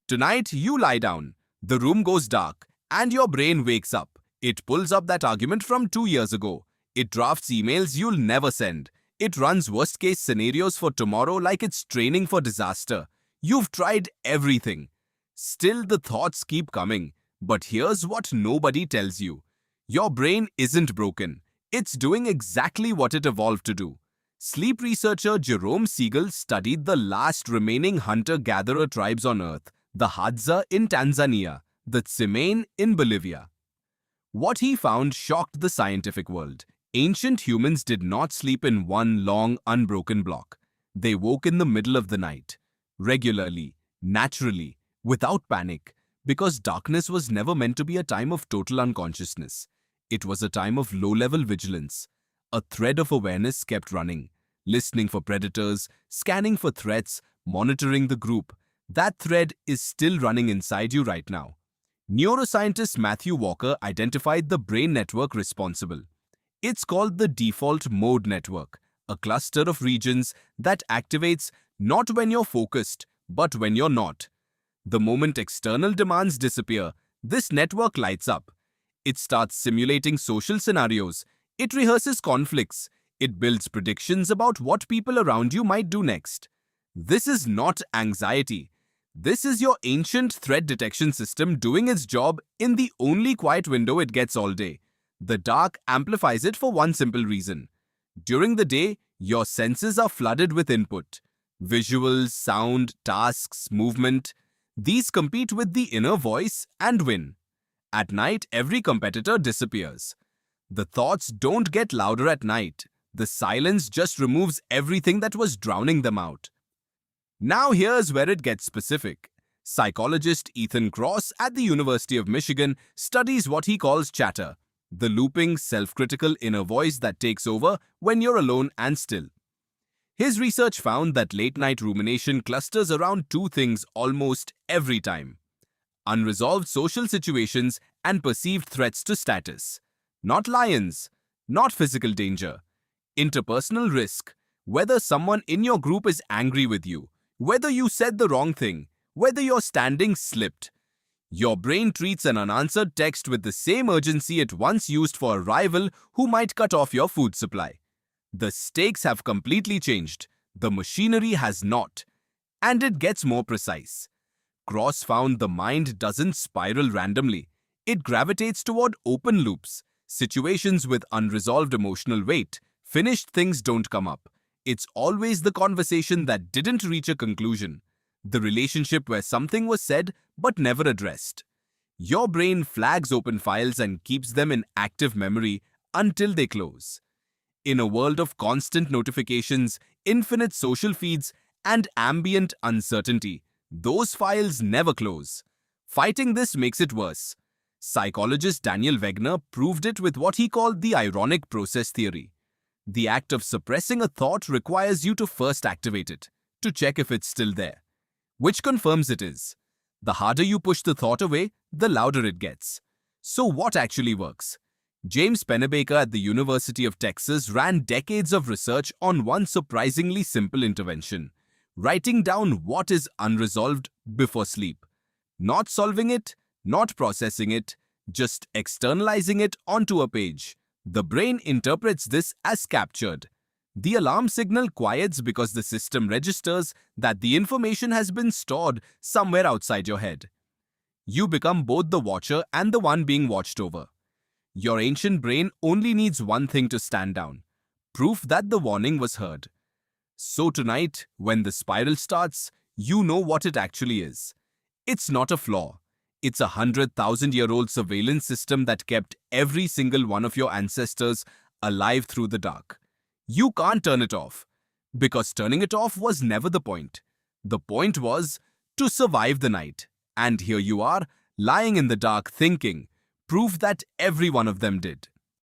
Tonight, you lie down, the room goes dark, and your brain wakes up. It pulls up that argument from 2 years ago. It drafts emails you'll never send. It runs worst-case scenarios for tomorrow like it's training for disaster. You've tried everything. Still, the thoughts keep coming. But here's what nobody tells you. Your brain isn't broken. It's doing exactly what it evolved to do. Sleep researcher Jerome Siegel studied the last remaining hunter-gatherer tribes on Earth, the Hadza in Tanzania, the Tsimane in Bolivia. What he found shocked the scientific world. Ancient humans did not sleep in one long, unbroken block. They woke in the middle of the night, regularly, naturally, without panic, because darkness was never meant to be a time of total unconsciousness. It was a time of low-level vigilance. A thread of awareness kept running, listening for predators, scanning for threats, monitoring the group. That thread is still running inside you right now. Neuroscientist Matthew Walker identified the brain network responsible. It's called the default mode network, a cluster of regions that activates not when you're focused, but when you're not. The moment external demands disappear, this network lights up. It starts simulating social scenarios. It rehearses conflicts. It builds predictions about what people around you might do next. This is not anxiety. This is your ancient threat detection system doing its job in the only quiet window it gets all day. The dark amplifies it for one simple reason. During the day, your senses are flooded with input. Visuals, sound, tasks, movement. These compete with the inner voice and win. At night, every competitor disappears. The thoughts don't get louder at night. The silence just removes everything that was drowning them out. Now here's where it gets specific. Psychologist Ethan Kross at the University of Michigan studies what he calls chatter, the looping, self-critical inner voice that takes over when you're alone and still. His research found that late-night rumination clusters around two things almost every time: unresolved social situations and perceived threats to status. Not lions, not physical danger. Interpersonal risk, whether someone in your group is angry with you, whether you said the wrong thing, whether your standing slipped. Your brain treats an unanswered text with the same urgency it once used for a rival who might cut off your food supply. The stakes have completely changed. The machinery has not. And it gets more precise. Kross found the mind doesn't spiral randomly. It gravitates toward open loops, situations with unresolved emotional weight. Finished things don't come up. It's always the conversation that didn't reach a conclusion, the relationship where something was said but never addressed. Your brain flags open files and keeps them in active memory until they close. In a world of constant notifications, infinite social feeds, and ambient uncertainty, those files never close. Fighting this makes it worse. Psychologist Daniel Wegner proved it with what he called the ironic process theory. The act of suppressing a thought requires you to first activate it, to check if it's still there, which confirms it is. The harder you push the thought away, the louder it gets. So what actually works? James Pennebaker at the University of Texas ran decades of research on one surprisingly simple intervention: writing down what is unresolved before sleep. Not solving it, not processing it, just externalizing it onto a page. The brain interprets this as captured. The alarm signal quiets because the system registers that the information has been stored somewhere outside your head. You become both the watcher and the one being watched over. Your ancient brain only needs one thing to stand down: proof that the warning was heard. So tonight, when the spiral starts, you know what it actually is. It's not a flaw. It's a 100,000-year-old surveillance system that kept every single one of your ancestors alive through the dark. You can't turn it off, because turning it off was never the point. The point was to survive the night. And here you are, lying in the dark thinking, proof that every one of them did.